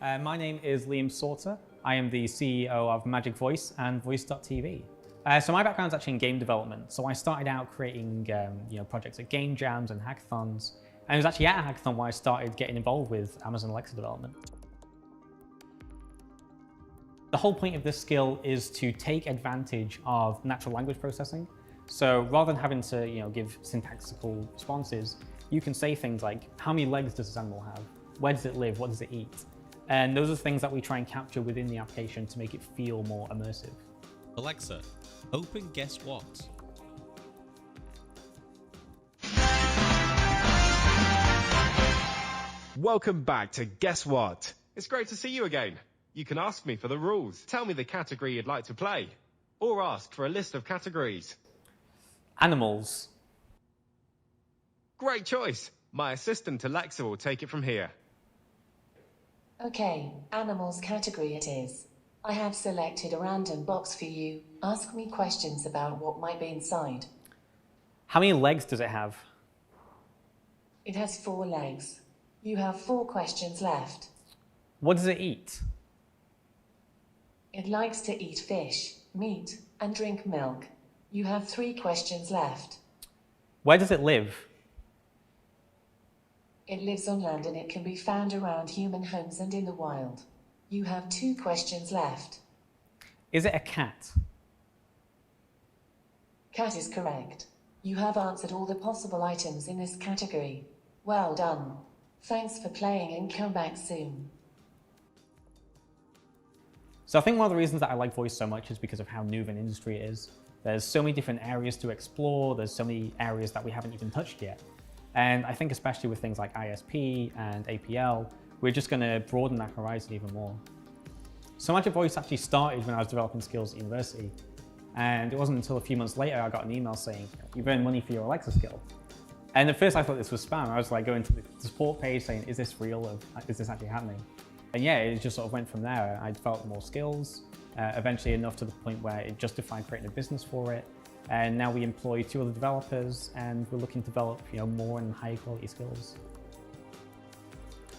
My name is Liam Sauter. I am the CEO of MagicVoice and Voice.tv. So my background is actually in game development. So I started out creating projects at game jams and hackathons. And it was actually at a hackathon where I started getting involved with Amazon Alexa development. The whole point of this skill is to take advantage of natural language processing. So rather than having to give syntactical responses, you can say things like, how many legs does this animal have? Where does it live? What does it eat? And those are things that we try and capture within the application to make it feel more immersive. Alexa, open Guess What? Welcome back to Guess What? It's great to see you again. You can ask me for the rules, tell me the category you'd like to play, or ask for a list of categories. Animals. Great choice. My assistant Alexa will take it from here. Okay, animals category it is. I have selected a random box for you. Ask me questions about what might be inside. How many legs does it have? It has 4 legs. You have 4 questions left. What does it eat? It likes to eat fish, meat, and drink milk. You have 3 questions left. Where does it live? It lives on land and it can be found around human homes and in the wild. You have 2 questions left. Is it a cat? Cat is correct. You have answered all the possible items in this category. Well done. Thanks for playing and come back soon. So I think one of the reasons that I like voice so much is because of how new of an industry it is. There's so many different areas to explore. There's so many areas that we haven't even touched yet. And I think especially with things like ISP and APL, we're just going to broaden that horizon even more. So MagicVoice actually started when I was developing skills at university. And it wasn't until a few months later I got an email saying, you've earned money for your Alexa skill. And at first I thought this was spam. I was like going to the support page saying, is this real? Or is this actually happening? And yeah, it just sort of went from there. I developed more skills, eventually enough to the point where it justified creating a business for it. And now we employ 2 other developers and we're looking to develop more and higher quality skills.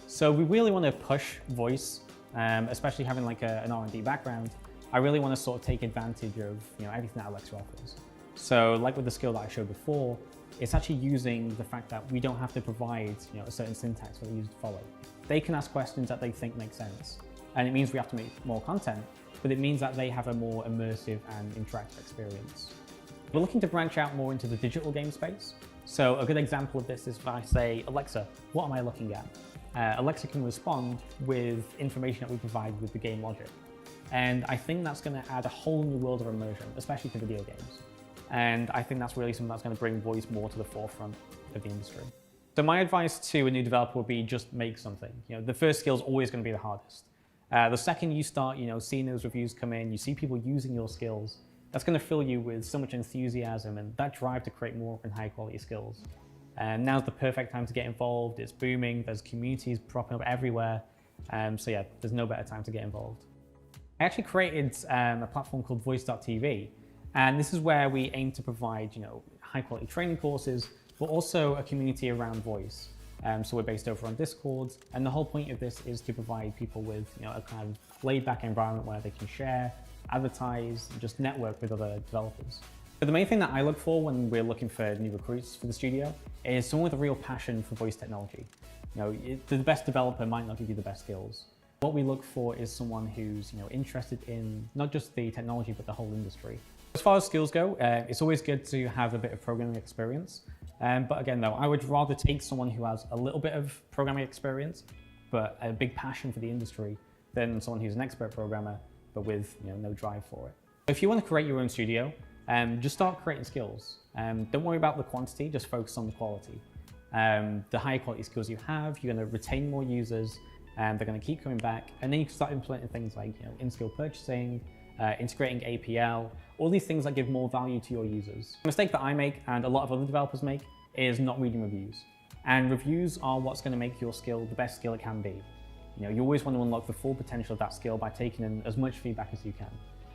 So we really want to push voice, especially having like an R&D background. I really want to sort of take advantage of everything that Alexa offers. So like with the skill that I showed before, it's actually using the fact that we don't have to provide a certain syntax for the user to follow. They can ask questions that they think make sense. And it means we have to make more content, but it means that they have a more immersive and interactive experience. We're looking to branch out more into the digital game space. So a good example of this is if I say, Alexa, what am I looking at? Alexa can respond with information that we provide with the game logic. And I think that's going to add a whole new world of immersion, especially to video games. And I think that's really something that's going to bring voice more to the forefront of the industry. So my advice to a new developer would be just make something. The first skill is always going to be the hardest. The second you start seeing those reviews come in, you see people using your skills, that's going to fill you with so much enthusiasm and that drive to create more and high quality skills. And now's the perfect time to get involved. It's booming. There's communities propping up everywhere. So yeah, there's no better time to get involved. I actually created a platform called Voice.tv. And this is where we aim to provide high quality training courses, but also a community around voice. So we're based over on Discord. And the whole point of this is to provide people with a kind of laid back environment where they can share, advertise, and just network with other developers. But the main thing that I look for when we're looking for new recruits for the studio is someone with a real passion for voice technology. The best developer might not give you the best skills. What we look for is someone who's interested in not just the technology, but the whole industry. As far as skills go, it's always good to have a bit of programming experience. But again, though, I would rather take someone who has a little bit of programming experience, but a big passion for the industry, than someone who's an expert programmer, but with no drive for it. If you want to create your own studio, just start creating skills. Don't worry about the quantity, just focus on the quality. The higher quality skills you have, you're going to retain more users, and they're going to keep coming back. And then you can start implementing things like in-skill purchasing, integrating APL, all these things that give more value to your users. The mistake that I make and a lot of other developers make is not reading reviews. And reviews are what's going to make your skill the best skill it can be. You always want to unlock the full potential of that skill by taking in as much feedback as you can.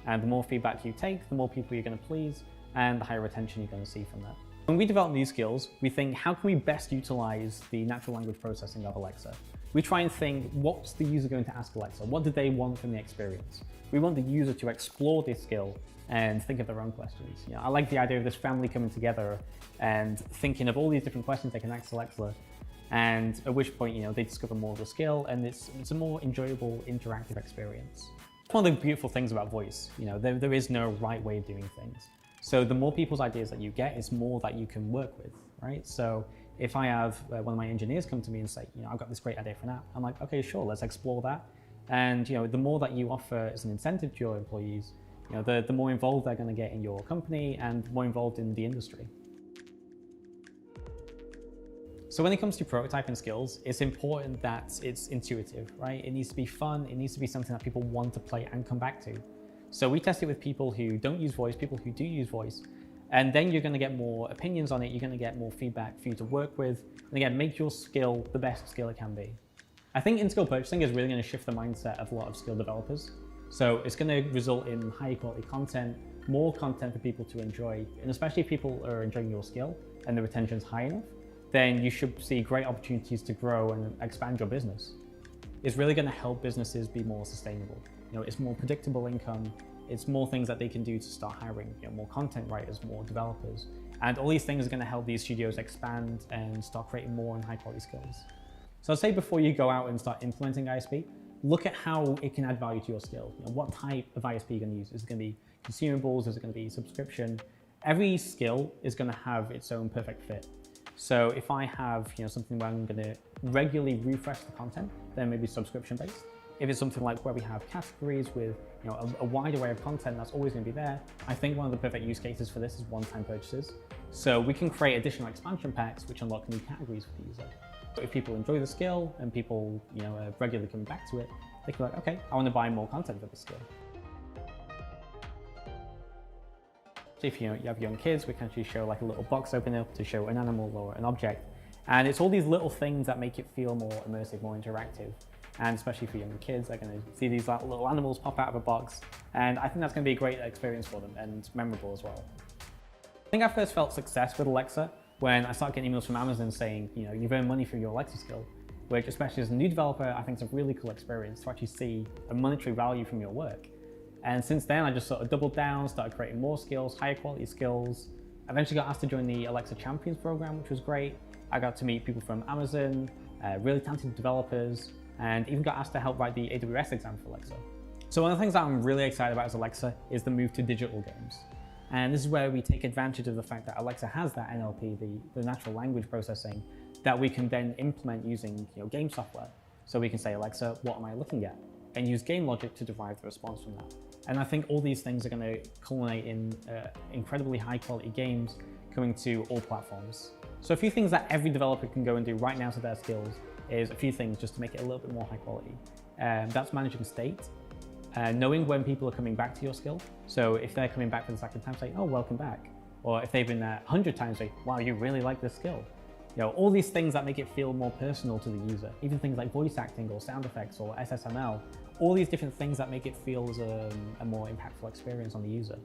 And the more feedback you take, the more people you're going to please, and the higher retention you're going to see from that. When we develop these skills, we think, how can we best utilize the natural language processing of Alexa? we try and think, what's the user going to ask Alexa? What do they want from the experience? We want the user to explore this skill and think of their own questions. You know, I like the idea of this family coming together and thinking of all these different questions they can ask Alexa, and at which point, you know, they discover more of the skill, and it's a more enjoyable, interactive experience. One of the beautiful things about voice, you know, there is no right way of doing things. So the more people's ideas that you get, is more that you can work with, right? So if I have one of my engineers come to me and say, you know, I've got this great idea for an app, I'm like, okay, sure, let's explore that. And you know, the more that you offer as an incentive to your employees, you know, the more involved they're going to get in your company and more involved in the industry. So when it comes to prototyping skills, it's important that it's intuitive, right? It needs to be fun. It needs to be something that people want to play and come back to. So we test it with people who don't use voice, people who do use voice, and then you're going to get more opinions on it. You're going to get more feedback for you to work with. And again, make your skill the best skill it can be. I think in-skill purchasing is really going to shift the mindset of a lot of skill developers. So it's going to result in higher quality content, more content for people to enjoy. And especially if people are enjoying your skill and the retention's high enough, then you should see great opportunities to grow and expand your business. It's really going to help businesses be more sustainable. You know, it's more predictable income. It's more things that they can do to start hiring, you know, more content writers, more developers. And all these things are going to help these studios expand and start creating more and high quality skills. So I'd say before you go out and start implementing ISP, look at how it can add value to your skill. You know, what type of ISP you're going to use? Is it going to be consumables? Is it going to be subscription? Every skill is going to have its own perfect fit. So if I have, you know, something where I'm going to regularly refresh the content, then maybe subscription based. If it's something like where we have categories with, you know, a wide array of content that's always going to be there, I think one of the perfect use cases for this is one-time purchases. So we can create additional expansion packs which unlock new categories for the user. So if people enjoy the skill and people, you know, are regularly coming back to it, they can be like, okay, I want to buy more content for the skill. So if you have young kids, we can actually show like a little box open up to show an animal or an object. And it's all these little things that make it feel more immersive, more interactive. And especially for younger kids, they're going to see these little animals pop out of a box. And I think that's going to be a great experience for them and memorable as well. I think I first felt success with Alexa when I started getting emails from Amazon saying, you know, you've earned money from your Alexa skill, which especially as a new developer, I think is a really cool experience to actually see a monetary value from your work. And since then, I just sort of doubled down, started creating more skills, higher quality skills. Eventually got asked to join the Alexa Champions program, which was great. I got to meet people from Amazon, really talented developers, and even got asked to help write the AWS exam for Alexa. So one of the things that I'm really excited about as Alexa is the move to digital games. And this is where we take advantage of the fact that Alexa has that NLP, the natural language processing, that we can then implement using, you know, game software. So we can say, Alexa, what am I looking at? And use game logic to derive the response from that. And I think all these things are going to culminate in incredibly high quality games coming to all platforms. So a few things that every developer can go and do right now to their skills is a few things just to make it a little bit more high quality. That's managing state, knowing when people are coming back to your skill. So if they're coming back for the second time, say, oh, welcome back. Or if they've been there 100 times, say, wow, you really like this skill. You know, all these things that make it feel more personal to the user, even things like voice acting or sound effects or SSML, all these different things that make it feel as a more impactful experience on the user.